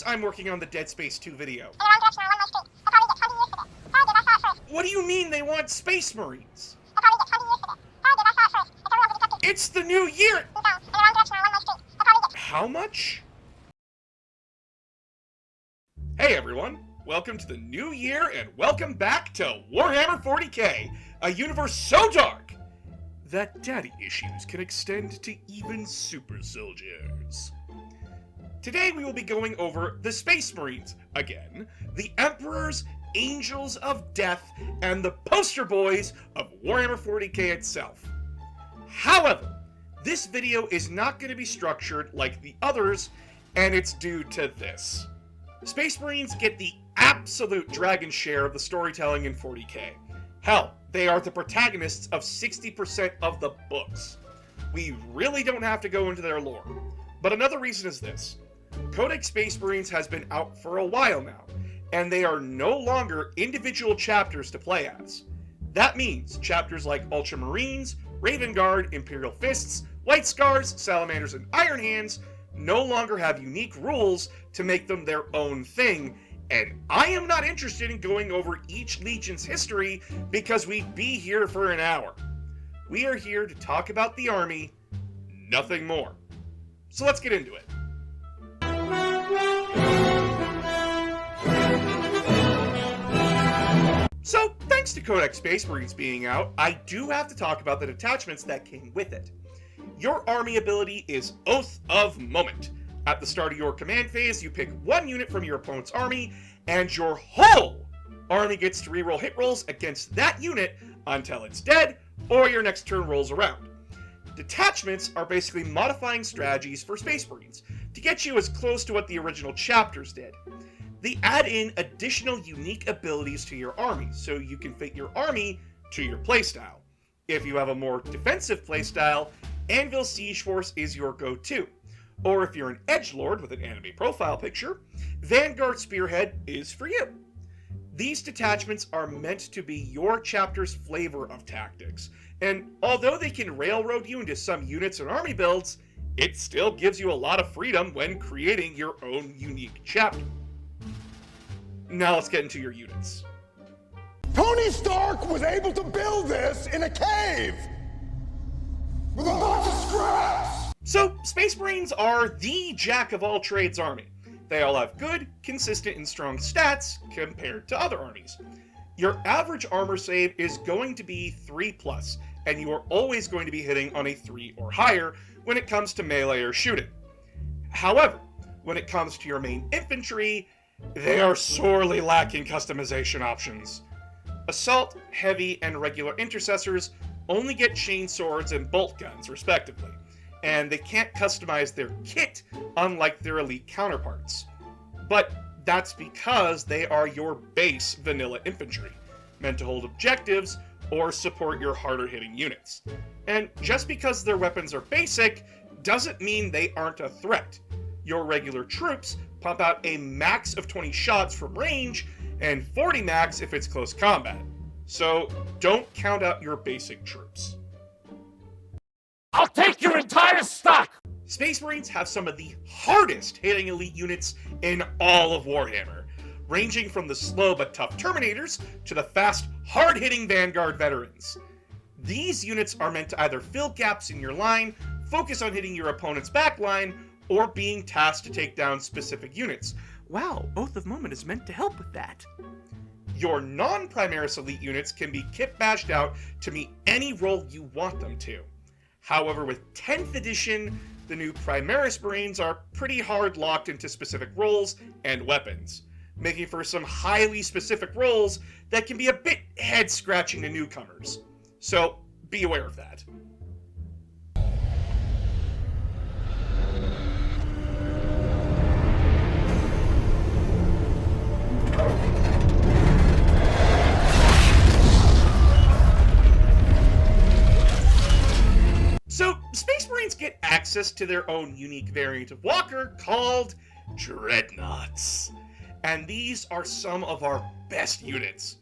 course I'm working on the Dead Space 2 video. What do you mean they want Space Marines? It's the new year! How much? Hey everyone, welcome to the new year and welcome back to Warhammer 40k, a universe so dark that daddy issues can extend to even super soldiers. Today we will be going over the Space Marines again, the Emperor's Angels of Death, and the poster boys of Warhammer 40k itself. However, this video is not going to be structured like the others, and it's due to this. Space Marines get the absolute dragon share of the storytelling in 40k. Hell, they are the protagonists of 60% of the books. We really don't have to go into their lore. But another reason is this. Codex Space Marines has been out for a while now, and they are no longer individual chapters to play as. That means chapters like Ultramarines, Raven Guard, Imperial Fists, White Scars, Salamanders, and Iron Hands no longer have unique rules to make them their own thing, and I am not interested in going over each Legion's history because we'd be here for an hour. We are here to talk about the army, nothing more. So let's get into it. So, thanks to Codex Space Marines being out, I do have to talk about the detachments that came with it. Your army ability is Oath of Moment. At the start of your command phase, you pick one unit from your opponent's army, and your whole army gets to reroll hit rolls against that unit until it's dead, or your next turn rolls around. Detachments are basically modifying strategies for Space Marines to get you as close to what the original chapters did. They add in additional unique abilities to your army, so you can fit your army to your playstyle. If you have a more defensive playstyle, Anvil Siege Force is your go-to. Or if you're an edgelord with an anime profile picture, Vanguard Spearhead is for you. These detachments are meant to be your chapter's flavor of tactics, and although they can railroad you into some units and army builds, it still gives you a lot of freedom when creating your own unique chapter. Now let's get into your units. Tony Stark was able to build this in a cave with a bunch of scraps! So, Space Marines are the jack-of-all-trades army. They all have good, consistent, and strong stats compared to other armies. Your average armor save is going to be 3+, and you are always going to be hitting on a 3 or higher when it comes to melee or shooting. However, when it comes to your main infantry, they are sorely lacking customization options. Assault, heavy, and regular intercessors only get chain swords and bolt guns, respectively, and they can't customize their kit unlike their elite counterparts. But that's because they are your base vanilla infantry, meant to hold objectives or support your harder-hitting units. And just because their weapons are basic doesn't mean they aren't a threat. Your regular troops pump out a max of 20 shots from range and 40 max if it's close combat. So don't count out your basic troops. I'll take your entire stock! Space Marines have some of the hardest hitting elite units in all of Warhammer, ranging from the slow but tough Terminators to the fast, hard-hitting Vanguard veterans. These units are meant to either fill gaps in your line, focus on hitting your opponent's backline, or being tasked to take down specific units. Wow, Oath of Moment is meant to help with that. Your non-Primaris elite units can be kit bashed out to meet any role you want them to. However, with 10th edition, the new Primaris Marines are pretty hard locked into specific roles and weapons, making for some highly specific roles that can be a bit head-scratching to newcomers. So, be aware of that. So, Space Marines get access to their own unique variant of walker called Dreadnoughts. And these are some of our best units.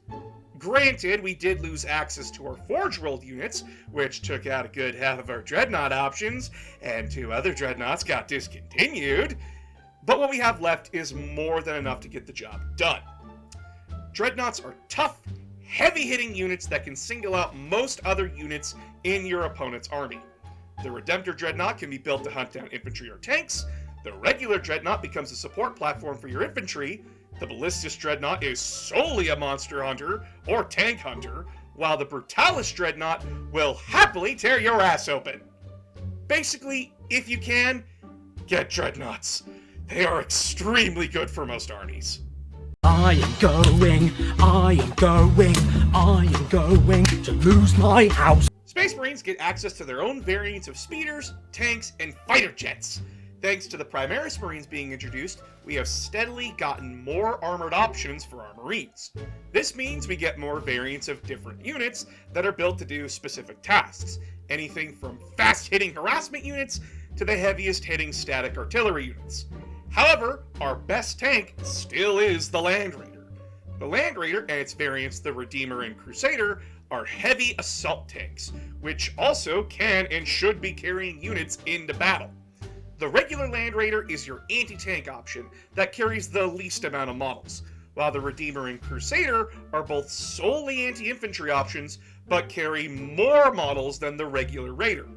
Granted, we did lose access to our Forge World units, which took out a good half of our Dreadnought options, and 2 other Dreadnoughts got discontinued. but what we have left is more than enough to get the job done. Dreadnoughts are tough, heavy-hitting units that can single out most other units in your opponent's army. The Redemptor Dreadnought can be built to hunt down infantry or tanks. The regular Dreadnought becomes a support platform for your infantry. The Ballistus Dreadnought is solely a monster hunter or tank hunter, while the Brutalis Dreadnought will happily tear your ass open. Basically, if you can, get Dreadnoughts. They are extremely good for most armies. I am going to lose my house. Space Marines get access to their own variants of speeders, tanks, and fighter jets. Thanks to the Primaris Marines being introduced, we have steadily gotten more armored options for our Marines. This means we get more variants of different units that are built to do specific tasks, anything from fast-hitting harassment units to the heaviest-hitting static artillery units. However, our best tank still is the Land Raider. The Land Raider and its variants, the Redeemer and Crusader, are heavy assault tanks, which also can and should be carrying units into battle. The regular Land Raider is your anti-tank option that carries the least amount of models, while the Redeemer and Crusader are both solely anti-infantry options, but carry more models than the regular Raider.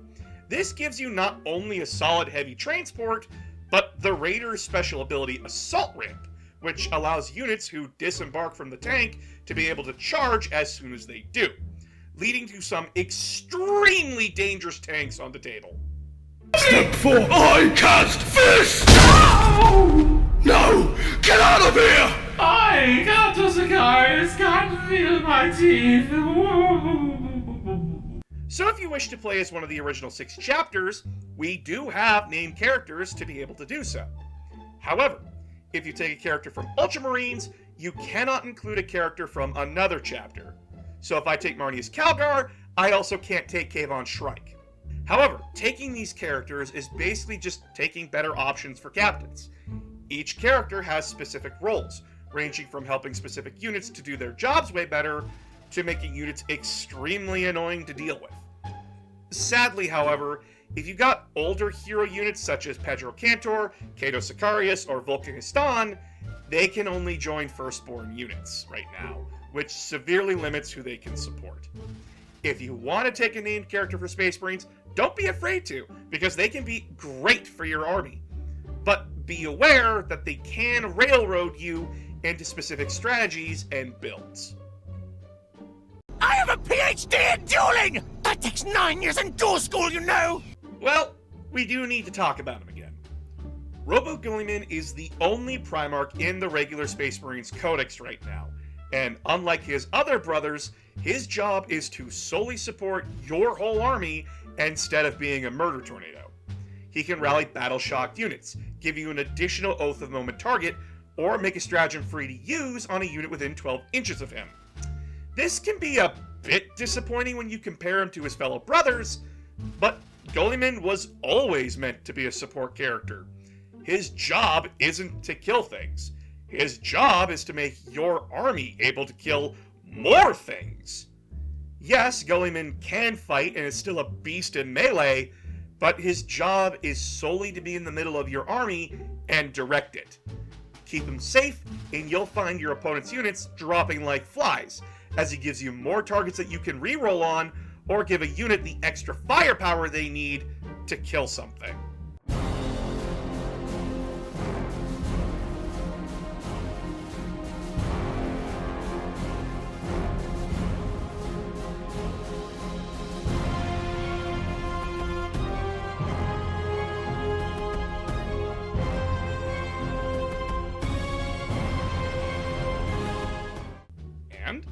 This gives you not only a solid heavy transport, but the Raider's special ability Assault Ramp, which allows units who disembark from the tank to be able to charge as soon as they do, leading to some extremely dangerous tanks on the table. Step 4, I cast fist! No! Get out of here! I got to Sicarius, can't feel my teeth. So if you wish to play as one of the original 6 chapters, we do have named characters to be able to do so. However, if you take a character from Ultramarines, you cannot include a character from another chapter. So if I take Marnius Calgar, I also can't take Kayvon Shrike. However, taking these characters is basically just taking better options for captains. Each character has specific roles, ranging from helping specific units to do their jobs way better, to making units extremely annoying to deal with. Sadly, however, if you got older hero units such as Pedro Cantor, Cato Sicarius, or Vulcanistan, they can only join firstborn units right now, which severely limits who they can support. If you want to take a named character for Space Marines, don't be afraid to, because they can be great for your army. But be aware that they can railroad you into specific strategies and builds. I have a PhD in dueling! That takes 9 years in duel school, you know! Well, we do need to talk about him again. Robo Guilliman is the only Primarch in the regular Space Marines Codex right now, and unlike his other brothers, his job is to solely support your whole army instead of being a murder tornado. He can rally battle-shocked units, give you an additional Oath of Moment target, or make a stratagem free to use on a unit within 12 inches of him. This can be a bit disappointing when you compare him to his fellow brothers, but Guilliman was always meant to be a support character. His job isn't to kill things. His job is to make your army able to kill more things. Yes, Guilliman can fight and is still a beast in melee, but his job is solely to be in the middle of your army and direct it. Keep him safe, and you'll find your opponent's units dropping like flies, as he gives you more targets that you can reroll on, or give a unit the extra firepower they need to kill something. And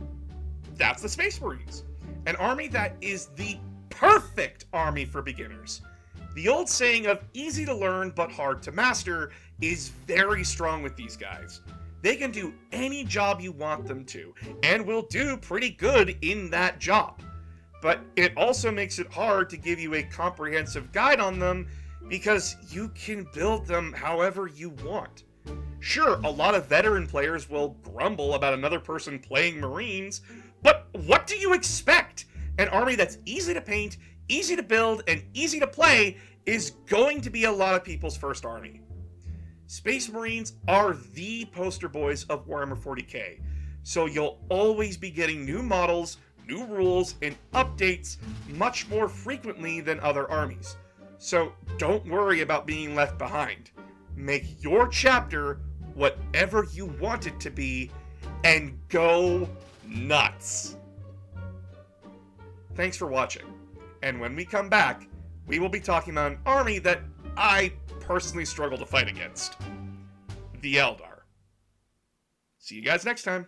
that's the Space Marines, an army that is the perfect army for beginners. The old saying of easy to learn but hard to master is very strong with these guys. They can do any job you want them to, and will do pretty good in that job. But it also makes it hard to give you a comprehensive guide on them, because you can build them however you want. Sure, a lot of veteran players will grumble about another person playing Marines, but what do you expect? An army that's easy to paint, easy to build, and easy to play is going to be a lot of people's first army. Space Marines are the poster boys of Warhammer 40k, so you'll always be getting new models, new rules, and updates much more frequently than other armies. So don't worry about being left behind. Make your chapter whatever you want it to be, and go nuts! Thanks for watching, and when we come back, we will be talking about an army that I personally struggle to fight against. The Eldar. See you guys next time.